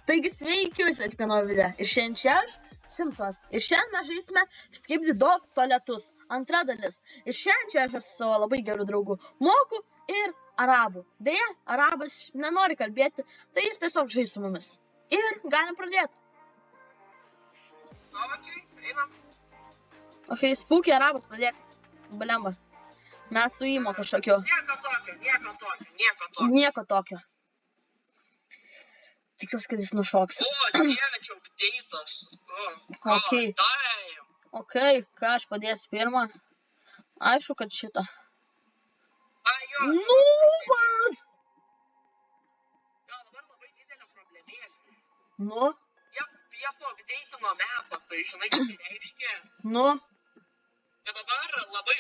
Taigi sveiki visi atvykę naują video. Ir šiandien čia aš, Simsas. Ir šiandien mes žaisime Skibidi Dog tualetus. Antra dalis. Ir šiandien čia aš esu su savo labai geru draugu Moku ir Arabu. Deja, Arabas nenori kalbėti, tai jis tiesiog žais su mumis. Ir galim pradėti. Einam. Ok, spūkiai Arabas pradėk. Balemba. Mes su įmo kažkokio. Nieko tokio. Tikiuosi, kad jis nušoks. O, dieve, čia updeitas. Ok, ką aš padėsiu pirmą? Aišku, kad šitą. Nūbas! Jo, dabar labai didelė problemėlė. Nu? Jie paupdeitino mapą, tai žinai, ką tai reiškia. Nu? Bet dabar labai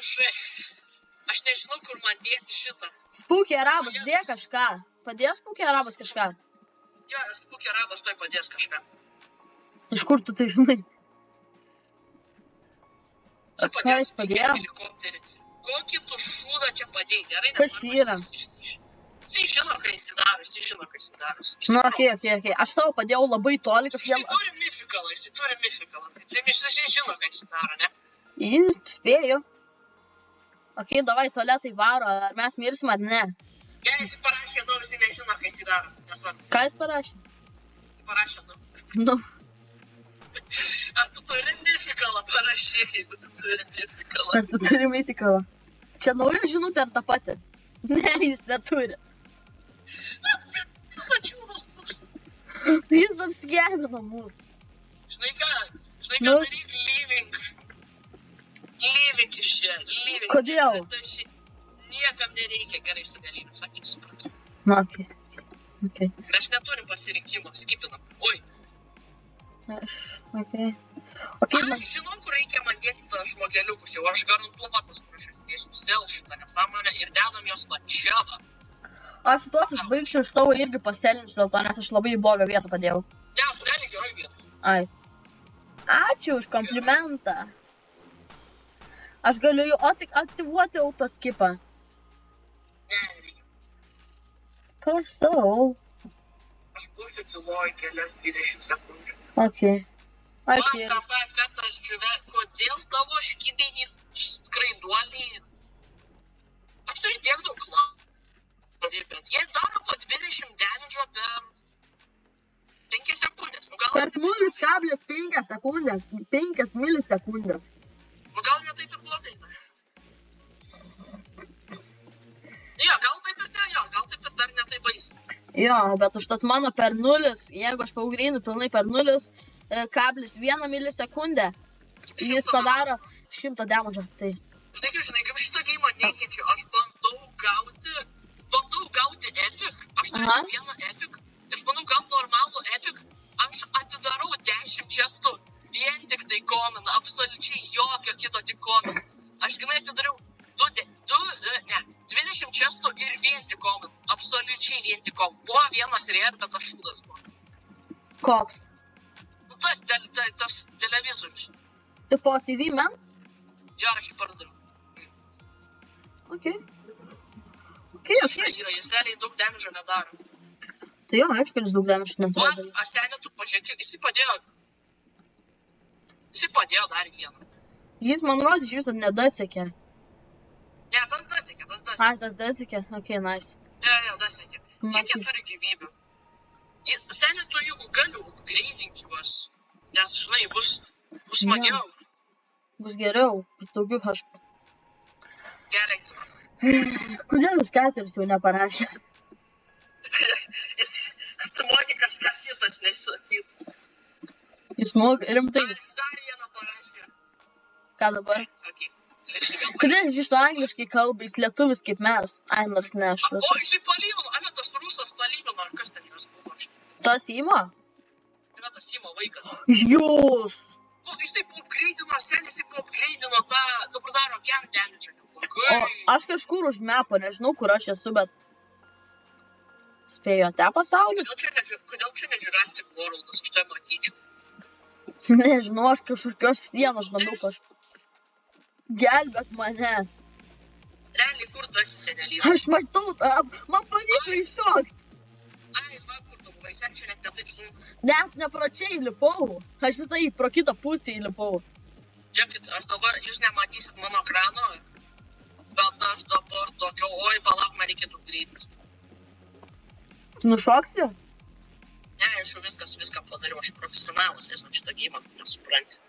Aš nežinau, kur man dėti šitą. Spūkiai Arabas, dėk kažką. Padės Spūkiai Arabas kažką? Jo, Spūkiai Arabas tuoj padės kažką. Iš kur tu tai žinai? Čia Ką jis padėjo? Helikopterį. Kokį tu šūdą čia padėjai, gerai? Kas yra? Jisai žino, ką jis daro. Nu, ok. Aš tau padėjau labai toli kažkiek. Jisai turi mifikalą. Tai jisai žino, ką jis daro, ne? Jis spėjo. Ok, davai, tualetai varo. Ar mes mirsim ar ne? Jei jis parašė, nu, visi nežino, ką jis daro. Nesvarbu. Ką jis parašė? Jis parašė, nu. Nu. Ar tu turi mifikalą? Parašyk, jeigu tu turi mifikalą. Ar tu turi mifikalą? Čia nauja žinutė ar ta pati? Ne, jis neturi. Sačiūnas mus. Jis apsigelbino mus. Žinai ką daryk, leaving iš čia, leaving. Kodėl? Niekam nereikia gerai sugalybės, sakė, suprantu. Na, ok. Mes neturim pasirinkimo, skipinam. Oi. Ok. Žinau, kur reikia man dėti tą žmogeliukus, jau aš garantuotas, kur aš dėsiu sel šitą nesąmonę ir dedam jos va čia va. Aš tuos užbaigsiu iš tavo irgi pastelinsiu dėl to, nes aš labai į blogą vietą padėjau. Ne, tu realiai geroj vietoj. Ai. Ačiū už komplimentą. Aš galiu jau aktyvuoti autoskipą. Ne, nereikia. Prašau. Aš būsiu tyloj kelias 20 sekundžių. Ok. Aš ir... Kodėl tavo škibiniai skraiduoliai... Aš turiu tiek daug klausimų. Jie daro po 20 damage per 5 sekundės. Per 0,5 sekundės. 5 milisekundės. Gal ne taip ir blogai. Jo, gal taip ir dar ne taip baisiai. Jo, bet užtat mano per 0, jeigu aš paugreinu pilnai per 0,1 milisekundę, jis padaro 100 damage. Tai... Žinai, kaip šitą geimą nekeičiu, aš bandau gauti epic, aš turiu vieną epic, aš bandau gauti normalų epic, aš atidarau 10 chestų, vien tik tai common, absoliučiai jokio kito tik common. Aš grinai atidariau 20 chestų ir vien tik common, absoliučiai vien tik common. Buvo vienas rare, bet aš šūdas buvo. Koks? Nu, tas televizorius. Tipo TV, man? Jo, aš jį pardariau. Ok. Jis realiai daug damage nedaro. Tai jo, aišku, jis daug damage nedaro. O, Arsenė, tu pažiūrėk, jis padėjo dar vieną. Jis, man rodos, iš viso nedasiekė. Ne, tas dasiekė. Ai, tas dasiekė? Ok, nice. Jo, dasiekė. Kiek jie turi gyvybių? Arsenė, tu jeigu galiu upgrading juos, nes, žinai, bus smagiau. Bus geriau, bus daugiau HP. Gerai. Kodėl jis 4 jau neparašė? Tu moki kažką kitas nesakyt. Jis moka rimtai. Dar vieną parašė. Ką dabar? Okay. Kodėl jis iš to angliškai kalba, jis lietuvis kaip mes? Ai, nors ne aš. O, jisai palygino, tas rusas palygino, ar kas ten jos buvo? Tas įmo? Yra tas įmo vaikas. Jūs! Jisai paupgreidino tą, dabar daro kiam damage. O, aš kažkur už mepo, nežinau, kur aš esu, bet... Spėjo te pasaulį? Kodėl čia ne Jurassic Worldas, aš tai matyčiau? Nežinau, aš kažkokios sienos bandau kažką. Gelbėk mane. Realiai, kur tu esi, senelys? Aš matau, man pavyko iššokt. Ai, va, kur tu buvai. čia net netaip sunku. Nes nepračiai įlipau. Aš visai pro kitą pusę įlipau. Žiūrėkit, aš dabar, jūs nematysit mano ekrano, bet aš dabar tokio, oi, palauk, man reikėtų greitis. Tu nušoksi? Ne, aš jau viską padariau, aš profesionalas, esu šitą geimą, nesupranti.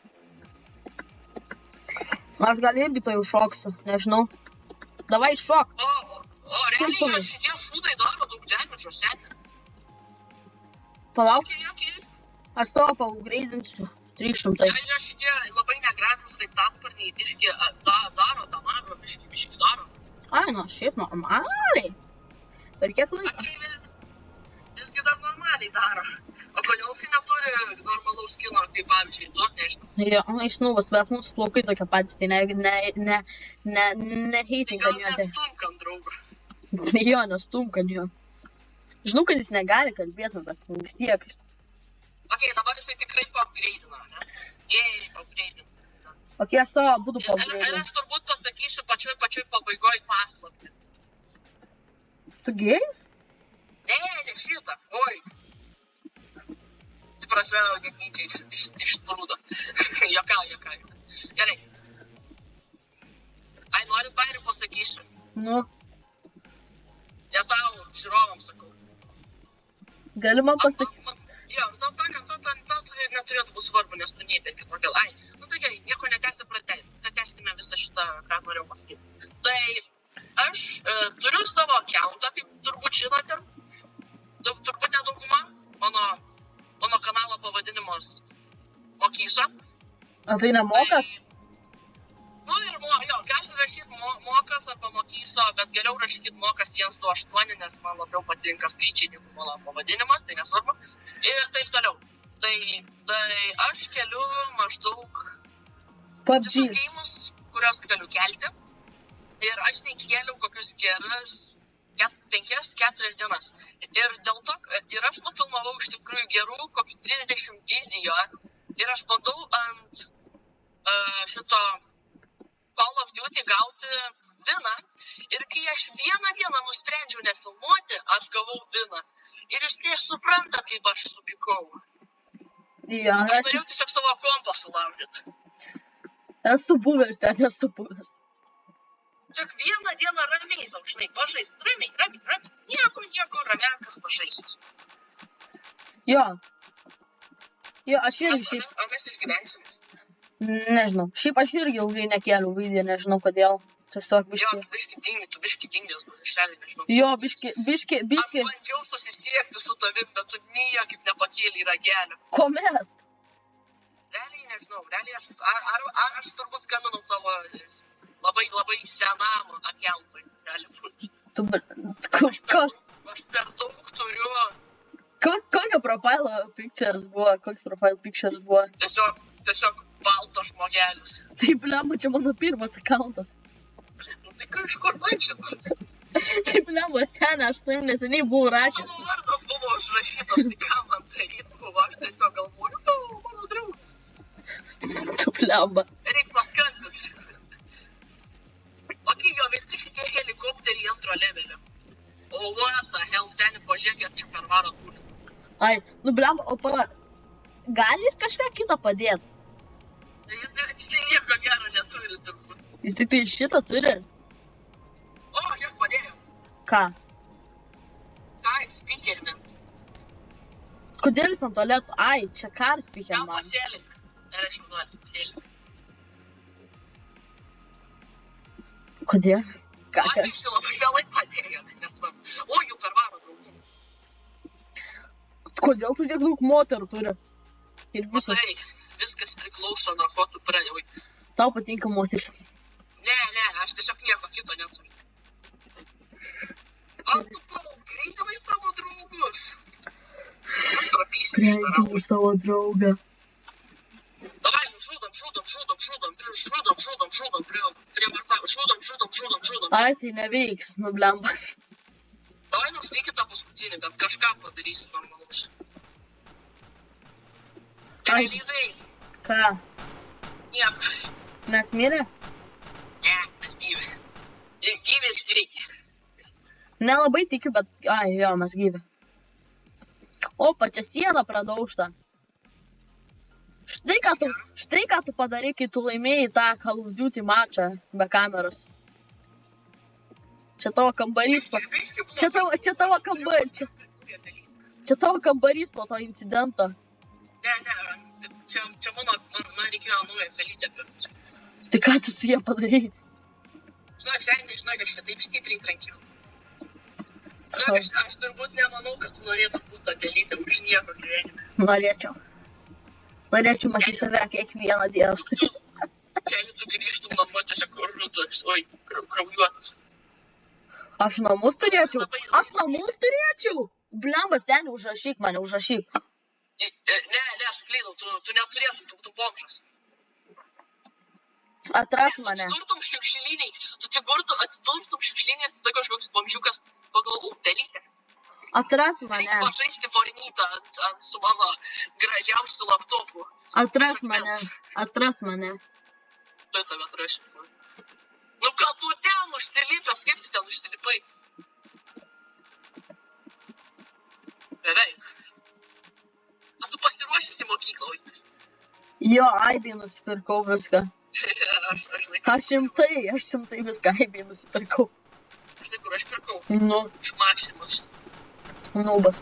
Aš gal irgi tai užšoksiu, nežinau. Davai šok. O realiai šitie šūdai daro daug damidžio, seniai. Palauk, Okay. aš savo pagreidinsiu. 300. Realiai šitie labai negražus raiktasparniai, biški daro, damagą, biški daro. Ai, nu, šiaip normaliai. Per kiek laiko? Visgi dar normaliai daro. O kodėl jisai neturi normalaus kino, kaip pavyzdžiui, tu, nežinau. Jo, išnuvas, bet mūsų plaukai tokie patys, tai ne Tai heitinga gal jo. nestumk ant draugo. Jo, nestumk ant jo. Žinau, kad jis negali kalbėti, bet vis tiek. Ok, dabar jisai tikrai paupgreidino, ne? Jei, paupgreidino. Ok, aš savo būtų Ir pagreidinti. aš turbūt pasakysiu pačioj pabaigoj paslaptį. Tu gėjus? Ne šitą, oi. Atsiprašau, netyčia išsprūdo. Jokau. Gerai. Ai, norit bairį pasakysiu. Nu, Ne tau, žiūrovams sakau. gali man pasakyti. Jo, tau neturėtų būti svarbu, nes tu neįperki kodėl. Ai, nu tai gerai, nieko netęsti pratęskime visą šitą, ką norėjau pasakyti. Tai aš turiu savo accountą, kaip turbūt žinote. Turbūt nedauguma. Mano kanalo pavadinimas Mokyso. O tai nemokas? Nu ir galite rašyti mokas arba Mokyso, bet geriau rašykit mokas 128, nes man labiau patinka skaičiai negu mano pavadinimas, tai nesvarbu. Ir taip toliau. Tai aš keliu maždaug visus PUBG. geimus, kuriuos galiu kelti. Ir aš nekėliau kokius gerus 5-4 dienas. Ir dėl to, ir aš nufilmavau iš tikrųjų gerų kokių 30 video. Ir aš bandau ant šito Call of Duty gauti viną. Ir kai aš vieną dieną nusprendžiau nefilmuoti, aš gavau viną. Ir jūs nesuprantat, kaip aš supykau. Jo, Aš norėjau tiesiog savo kompą sulaužyti. esu buvęs, ten esu buvęs. Tiesiog vieną dieną ramiai sau, žinai, pažaist. Ramiai. Nieko, ramiakas pažaist. Jo. Jo, aš irgi šiaip, Ar mes išgyvensim? nežinau, šiaip aš irgi ilgai nekėliau video, nežinau kodėl. Tiesiog Jo, biški. tu biški dingęs, išrealiai nežinau. Jo, biški. Aš bandžiau susisiekti su tavim, bet tu niekaip nepakėlei ragelio. Kuomet? Realiai nežinau, aš turbūt skambinau tavo labai senam accountui, gali būti. Aš per daug turiu, Kokio profilo pictures buvo? Koks profile pictures buvo? tiesiog baltas žmogelis. Tai blemba, čia mano pirmas accountas. Nu, tai kažkur man žinau. Tai blemba, senė, aš tai neseniai buvau rašęs. Mano vardas buvo užrašytas, tai ką man daryti buvo, aš tiesiog galvoju, mano draugas. Tu blemba. Reik paskambinti. Ok, jo, visi šitie helikopteriai antro levelio. O what the hell, seni, pažiūrėk, čia per varą turi. Ai, nu blemba, o pala, gali jis kažką kitą padėti? Jis čia nieko gero neturi turbūt. Jis tik tai šitą turi. O, žiūrėk, padėjo. Ką? Ką, speakerman. Kodėl jis ant tualeto? Ai, čia car speaker Gal man. pasėlink. Ir aš jau duoti pasėlink. Kodėl? Ką? Man visi labai vėlai padėjo, tai nesvarbu. O, jau per varą draugų. Kodėl tu tiek daug moterų turi? Ir visos. Matai, viskas priklauso nuo ko tu pradėjai. Tau patinka moteris. Ne, aš tiesiog nieko kito neturiu. Ar tu greitinai savo draugus? Aš prapysiu šitą rausą. savo draugą. Davai, žudom, žudom. Ai, tai neveiks, nu blemba. Davai, nušveikit tą paskutinį, bet kažką padarysit normalaus. Ai. Elizai, Ką? nieko. Mes mirė? Ne, mes gyvi. Gyvi ir sveiki. Nelabai tikiu, bet... Ai, jo, mes gyvi. Opa, čia siena pradaužta. Štai ką tu padarai, kai tu laimėjai tą Call of Duty mačą be kameros. Čia tavo kambarys. Čia tavo kambarys po to incidento. Ne, čia man reikėjo naują pelytę pirkti. Tai ką tu su jie padarai? Žinok, aš taip stipriai trankiau. Aš turbūt nemanau, kad tu norėtum būti tą pelytę už nieko gyvenime. Norėčiau matyti tave kiekvieną dieną. Tu grįžtum namo tiesiog kraujuotas. Aš namus turėčiau. Blemba, seni, užrašyk mane. Ne, aš suklydau, tu neturėtum, tu bomžas. Atras mane. Atsidurtum šiukšliniai, tada kažkoks bomžiukas pagalvų, pelytė. Atras mane. Reik pažaisti fornytą su mano gražiausiu laptopu. Atras mane. Tai tave atrasiu. Nu, ką tu ten užsilipęs, kaip tu ten užsilipai? Beveik. Ar tu pasiruošęs į mokyklą? Jo, Aibį nusipirkau viską. Aš šimtai viską Aibį nusipirkau. Žinai, kur aš pirkau? Nu. Iš Maximus. Nubas.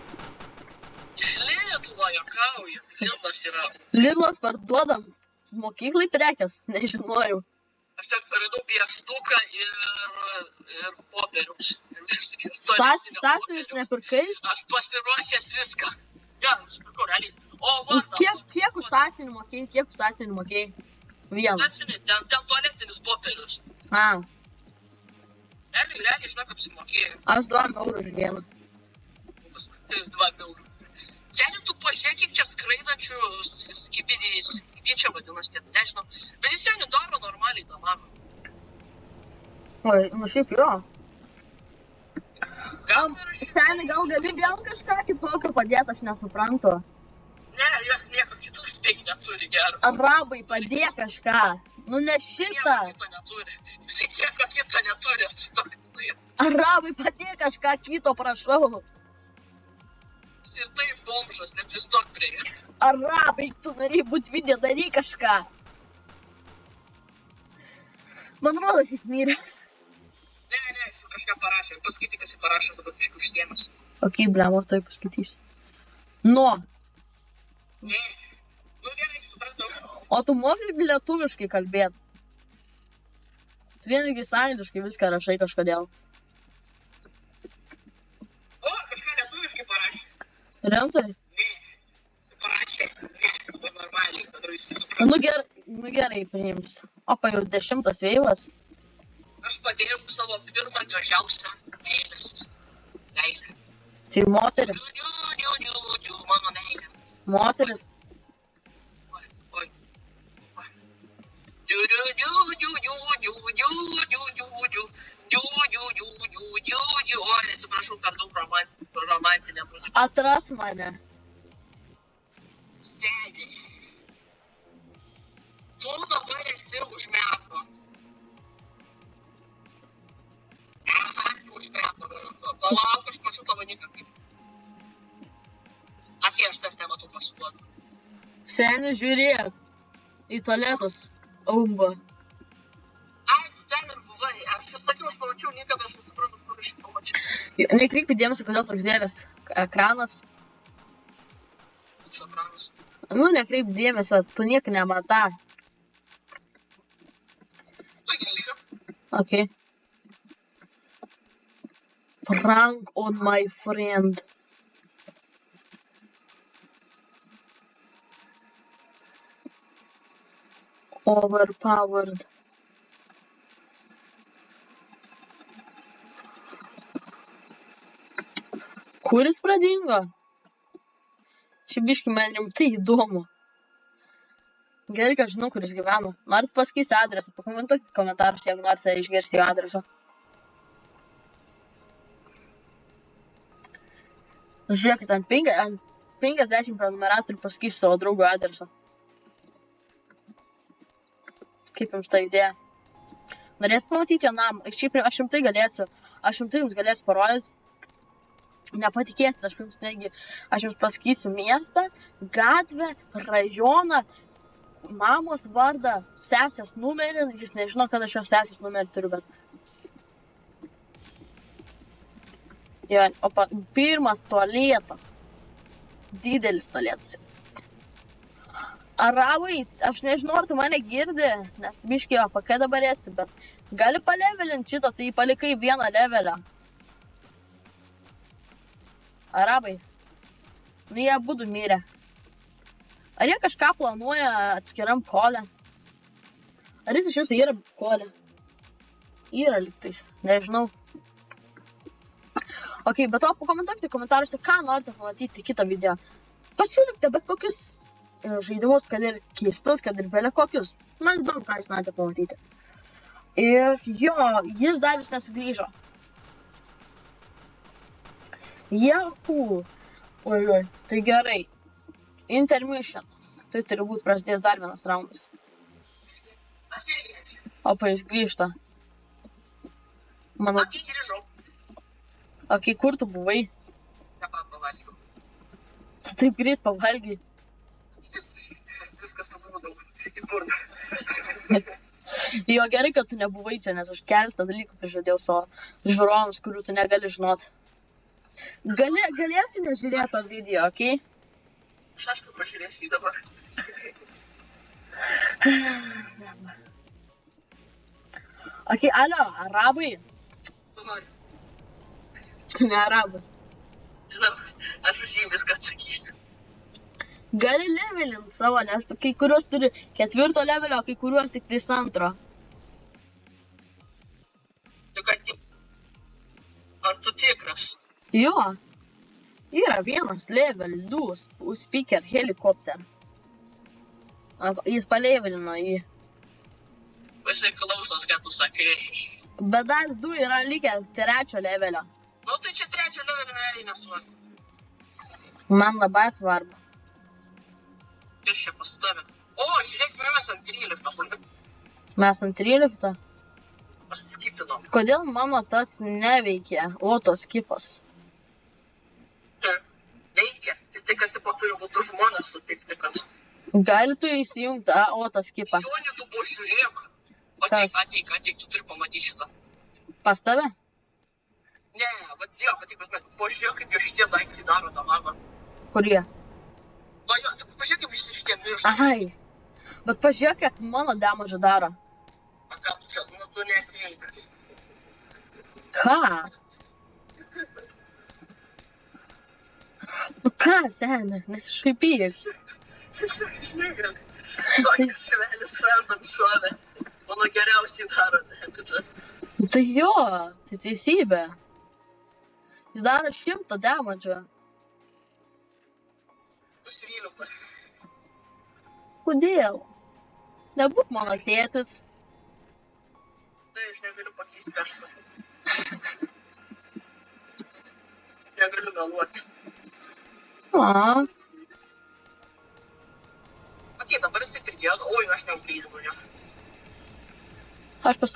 Iš Lidlo juokauju. Lidlas yra. Lidlas parduoda mokyklai prekes, nežinojau. Aš tik radau pieštuką ir popieriaus. Sąsiuvinis nepirkai? Aš pasiruošęs viską. Ja, nusipirkau, realiai. Kiek už sąsiuvinį mokėjai? Vieną. Sąsiuvinį, ten tualetinis popierius. Realiai, žinok, apsimokėjau. Aš 2 eurų už vieną. 2 eurų. Seniai, tu pažiūrėk, kiek čia skraidančių skibidžių vadinasi, nežinau. Bet jis seniai daro normaliai damagą. Oi, nu šiaip jo. Seniai, gal gali vėl kažką kitokio padėti, aš nesuprantu. Ne, jos nieko kito spėgi neturi gero. Arabai, padėk kažką. Nu ne šitą. Nieko kito neturi. Jisai nieko kito neturi, atsitoktinai. Arabai, padėk kažką kito, prašau. Jis ir taip bomžas, nepristok prie jo. Arabai, tu norėjai būti video, daryk kažką. Man rodos, jis mirė. Ne, jis jau kažką parašė. Paskaityk, kas jį parašė, dabar biškį užsiėmęs. Ok, blemo, tai paskaitysiu. No. Ne. Nu gerai, supratau. O tu mokai lietuviškai kalbėt? Tu vienigi sąjungiškai viską rašai kažkodėl. O, kažką lietuviškai parašė. Rimtai? Ne. Parašė. Ne, tai normaliai, kad visi supranta. Nu gerai, priimsiu. Opa, jau 10 veivas. Aš padėjau savo pirmą gražiausią meilės. Tai moteris. Mano meilė. Moteris. Oi. Oi, atsiprašau, per daug romantinę muziką. Atras mane. Seni. Tu dabar esi už metų. Už metų. Palauk, aš mačiau tavo niką. Atėjo, aš tas nematau pasiduodu. Seni, žiūrėk. Į tualetus. Aumba. Ai, tu ten ir buvai. Aš sakiau, aš pamačiau niką, bet aš nesuprantu, kur aš jį pamačiau. Nekreipk dėmesio, kodėl toks dėlės ekranas. Koks ekranas? Nu, nekreipk dėmesio, tu nieko nematą. Tu grįšiu. Ok. Prank on my friend. Overpowered. Kuris pradingo? Šiaip biškį man rimtai įdomu. Gerai, kad žinau, kuris gyvena. Norit pasakysiu adresą, pakomentuokit komentarus, jeigu norite išgirsti jo adresą. Žiūrėkit, ant 50 prenumeratorių pasakysiu savo draugo adresą. Kaip jums ta idėja? Norėsit pamatyti jo namą? Šiaip aš jums tai galėsiu. Aš jums tai jums galėsiu parodyti. Nepatikėsite, aš jums pasakysiu miestą, gatvę, rajoną, mamos vardą, sesės numerį, jis nežino, kad aš jo sesės numerį turiu, bet... Jo, pirmas tualetas. Didelis tualetas. Arabai, aš nežinau, ar tu mane girdi, nes biškai AFK dabar esi, bet gali palevelinti šitą, tai palikai vieną levelę. Arabai. Nu, jie abudu mirė. Ar jie kažką planuoja atskiram kole? Ar jis iš jūsų yra kole? Yra liktais, nežinau. Ok, bet to pakomentuokite komentaruose, ką norite pamatyti kitą video. Pasiūlykite bet kokius žaidimus, kad ir keistus, kad ir belė kokius. Man įdomu, ką jūs norite pamatyti. Ir jo, jis dar vis nesugrįžo. Jahu. Oi, tai gerai. Intermission. Tai turi būti prasidės dar vienas raundas. Opa, jis grįžta. Manau. Okei, grįžau. Ok, kur tu buvai? Pavalgiau. Tu taip greit pavalgiai. Viską sugrūdau į burną. Jo, gerai, kad tu nebuvai čia, nes aš keletą dalykų prižadėjau savo žiūrovams, kurių tu negali žinot. Galėsi nežiūrėti to video, okei? Aš aišku pažiūrėsiu jį dabar. Ok, alio, arabai. Tu nori. Tu ne arabas. Žinau, aš už jį viską atsakysiu. Gali levelint savo, nes tu kai kuriuos turi 4 levelio, kai kuriuos tik 2. Tu ką tik. Ar tu tikras? Jo. Yra vienas level 2 speaker helikopter. Jis palevelino jį. Visi klausos, ką tu sakai. Bet dar 2 yra likę 3 levelio. Nu tai čia 3 levelio realiai nesvarbu. Man labai svarbu. Ir čia pas tave. O, žiūrėk, mes ant 13. Mes ant 13. Paskipinom. Kodėl mano tas neveikia? O, tos skipas. Veikia. Tai kad tipo turi būti žmonės sutikti, kad... Gali tu įsijungti, o, tas skipą. Sioni, tu pažiūrėk. Ateik, tu turi pamatyti šitą. Pas tave? Ne, bet jo, pažiūrėk, kaip jo šitie daiktai daro dabar. Kurie? Va jo, tu pažiūrėk, kaip visi šitie miršta. Ahai. Bet pažiūrėk, kiek mano damažą daro. A ką tu čia, nu tu nesveikas. Ką? Nu ką, seni, nesišaipyk. Tiesiog žinai, tokias svelis šventam šovė. Mano geriausiai daro, ne? Nu tai jo, tai teisybė. Jis daro 100 damažą. Nusivyliau tai. Kodėl? Nebūk mano tėtis. Tai aš negaliu pakeisti verslą. Negaliu meluoti. A. Ok, dabar jisai pridėjo, oi, aš neugrįžau jo. Aš pas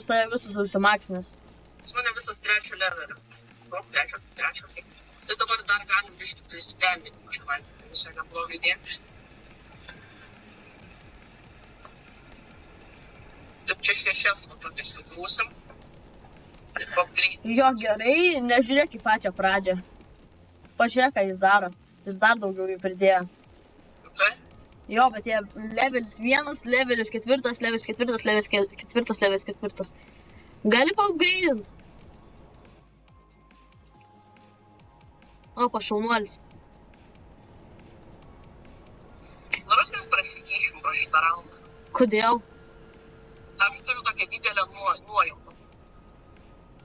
tave visus užsimaksinęs. Pas mane visas 3 levelio. O, 3. Tai dabar dar galim biškį tai spaminti kažką, visai neblogą idėją. Taip čia 6 nuo tokiais sugrūsim. Taip apgreitis. Jo, gerai, nežiūrėk į pačią pradžią. Pažiūrėk, ką jis daro. Jis dar daugiau jų pridėjo. Okay. Jo, bet jie levelis 1, levelis 4, levelis 4, levelis 4, levelis 4. Gali paupgreidint. O, pašaunuolis. Nors mes prasikeišim pro šitą raundą. Kodėl? Aš turiu tokią didelę nuojautą.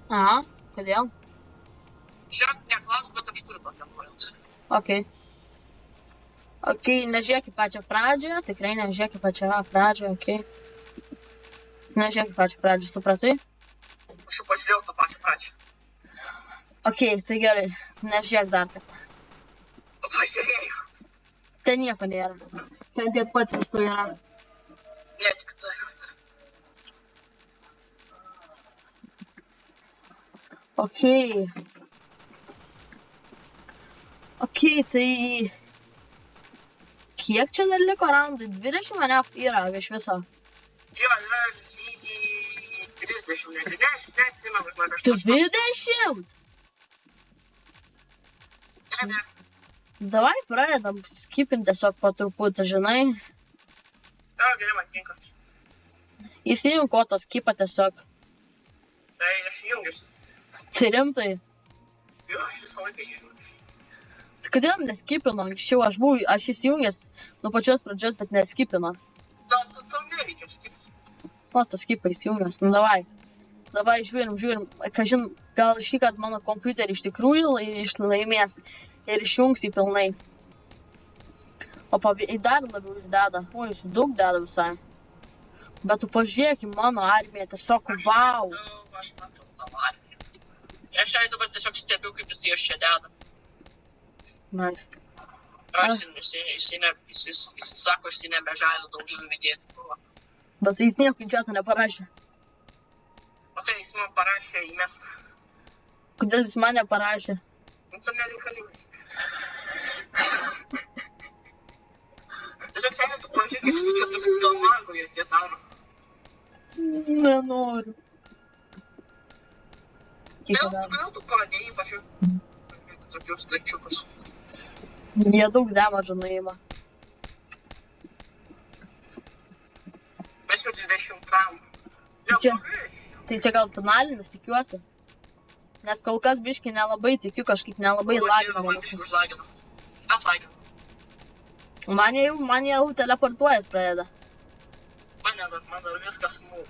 Aha, kodėl? Žiūrėk, neklausiu, bet aš turiu tokią nuojautą. Ok. Ok, nežiūrėk į pačią pradžią, tikrai nežiūrėk į pačią pradžią, ok. Nežiūrėk į pačią pradžią, supratai? Aš jau pažiūrėjau tą pačią pradžią. Ok, tai gerai, nežiūrėk dar kartą. Pažiūrėjau. Ten nieko nėra. Ten tiek pat visko yra. Ne, tik tai. Ok. Okei, tai... Kiek čia dar liko raundų? 20 mane yra iš viso. Jo, yra lygiai 30, netgi 10, neatsimenu, žinok, aš tas 20? Ne. Davai pradedam skipint tiesiog po truputį, žinai. Jo, gerai, man tinka. Įsijung koto skipą tiesiog. Tai aš jungiuosi. Tai rimtai. Jo, aš visą laiką jungiuosi. Tai kodėl neskipino anksčiau? Aš įsijungęs nuo pačios pradžios, bet neskipino. Tau nereikia skipti. O, tas skipą įsijungęs. Nu, davai. Davai, žiūrim. Kažin, gal šį kartą mano kompiuterį iš tikrųjų išlaimės ir išjungs į pilnai. O dar labiau jis deda. O, jis daug deda visai. Bet tu pažiūrėk į mano armiją, tiesiog vau. Aš matau tavo armiją. Aš jai dabar tiesiog stebiu, kaip jis čia deda. Nice. Jis sako, jis nebežalia daugiau įdėti. Bet jis nieko į chatą neparašė. O tai jis man parašė įmes. Kodėl jis man neparašė? Nu, tu nereikalingas. Tiesiog seniai, tu pažiūrėk, kaip jis čia tokių damagoje tie daro. Nenoriu. Kodėl tu pradėjai pažiūrėk tokius daikčiukus? Jie daug damažo nuima. Mes jau 20-am. Tai čia gal finalinis, tikiuosi. Nes kol kas biškai nelabai tikiu, kažkaip nelabai lagina. Man biškai užlagina. Atlagina. Man jau teleportuojas pradeda. Man dar viskas smūg.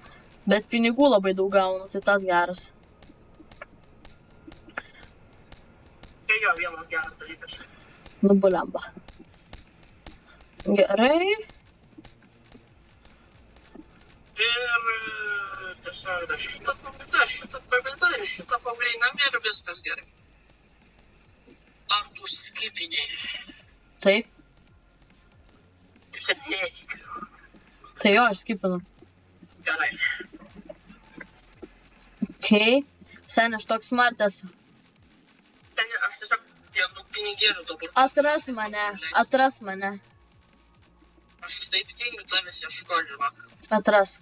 Bet pinigų labai daug gaunu, tai tas geras. Tai jo, vienas geras dalykas. Nu, bulemba. Gerai. Ir tiesiog šitą pavydą ir šitą pagreinam ir viskas gerai. Ar tu skipini? Taip. Ir čia netikiu. Tai jo, aš skipinu. Gerai. Okei. Sen, aš toks smart esu. Ten aš tiesiog tiek daug pinigėlių dabar. Atras mane. Aš taip tingiu tavęs ieško, žinok. Atrask.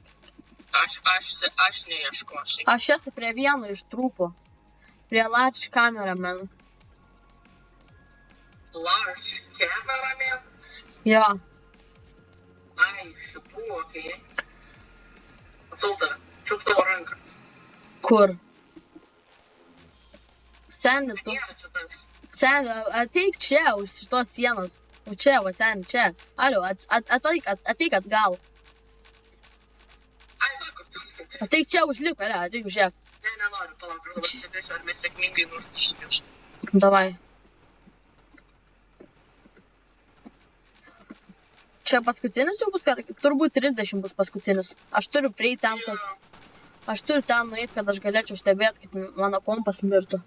Aš neieškosiu. Aš esu prie vieno iš trūpų. Prie large cameraman. Large cameraman? Jo. Ai, šitų, okei. Matau tave. Čiuk tavo ranką. Kur? Seni, tu. Nėra čia tavęs. Seni, ateik čia už šitos sienos. O čia, va, seni, čia. Alio, ateik atgal. Ai, va, kur tu. Ateik čia užlip, alio, ateik žiūrėk. Ne, nenoriu, palauk, aš dabar stebėsiu, ar mes sėkmingai nužudysim jūs. Davai. Čia paskutinis jau bus, turbūt 30 bus paskutinis. Aš turiu prieiti ten, aš turiu ten nueiti, kad aš galėčiau stebėti, kaip mano kompas mirtų.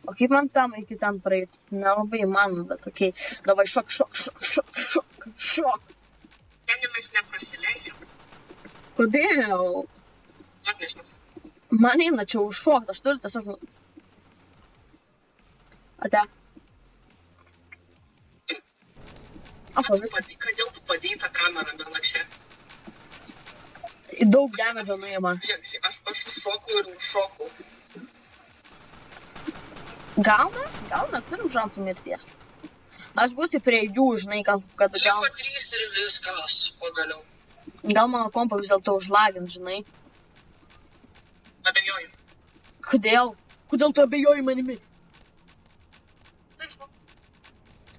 O kaip man tam iki ten praeiti? Nelabai įmanoma, bet okei. Davai, šok. Ten mes neprasileidžiam. Kodėl? Net nežinau. Man eina čia užšokti, aš turiu tiesiog... Ate. Apa, viskas. Kodėl tu padėjai tą kamerą benakšė? Daug damage nuima. Aš šokau ir nušokau. Gal mes turim šansų mirties. Aš būsiu prie jų, žinai, kad gal... Liko 3 ir viskas, pagaliau. Gal mano kompą vis dėlto užlagint, žinai. Abejoju. Kodėl? Kodėl tu abejoji manimi? Nežinau.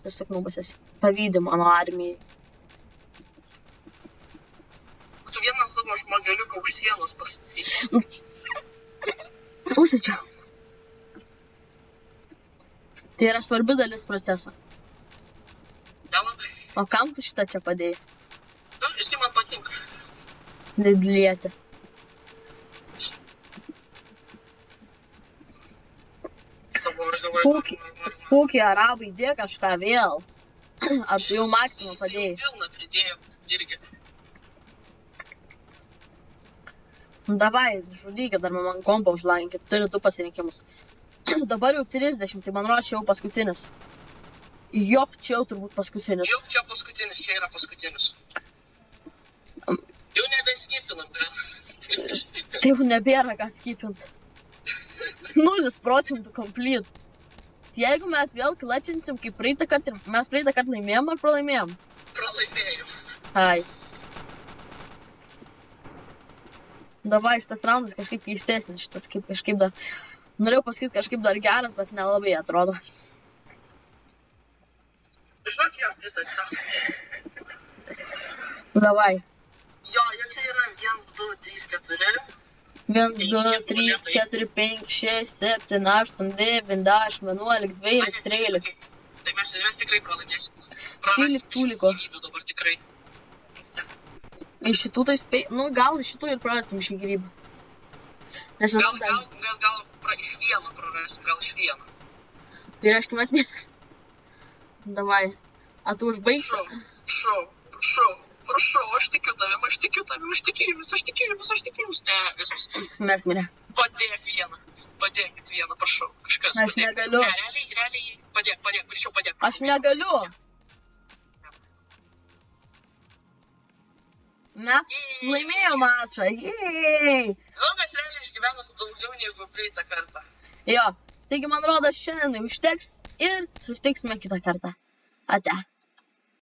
Tiesiog nubasės. Pavydi mano armijai. Tu vieną savo žmogeliuką už sienos pastatyti. Būsi čia. Tai yra svarbi dalis proceso. Nelabai. O kam tu šitą čia padėjai? Nu, jisai man patinka. Didlietė. Spūky arabai dėjo kažką vėl. Ar tu jau maksimum padėjai? Pilną pridėjau irgi. Nu davai, žudykit, dar man kompą užlaginkit. Turiu du pasirinkimus. Dabar jau 30, tai man rodo, čia jau paskutinis. Jop, čia jau turbūt paskutinis. Jau čia paskutinis, čia yra paskutinis. Jau nebeskipinam, gal. Tai jau nebėra ką skipint. 0% complete. Jeigu mes vėl klačinsim kaip praeitą kartą, mes praeitą kartą laimėjom ar pralaimėjom? Pralaimėjom. Ai. Davai, šitas raundas kažkaip keistesnis, šitas kaip kažkaip dar... Norėjau pasakyti kažkaip dar geras, bet nelabai atrodo. Žinok, jo, pritarta. Davai. Jo, čia yra 1, 2, 3, 4. 1, 2, 3, 4, 5, 6, 7, 8, 9, 10, 11, 12, 13. Tai mes tikrai pralaimėsim. 13 liko. Gyvybių dabar tikrai. Iš šitų tai spėj... Nu, gal iš šitų ir prarasim šį gyvybę. Nes Gal iš vieno prarasim, gal iš vieno. Tai reiškia, mes mėgam. Davai. A tu užbaigsi? Prašau, aš tikiu tavim. Ne, viskas. Mes mirė. Padėkit vieną, prašau. Kažkas. Aš negaliu. Ne, realiai, padėk, prašau, padėk. Aš negaliu. Mes laimėjom mačą. Jej. Nu, mes realiai išgyvenom daugiau negu praeitą kartą. Jo. Taigi, man rodo, šiandien užteks ir susitiksime kitą kartą. Ate.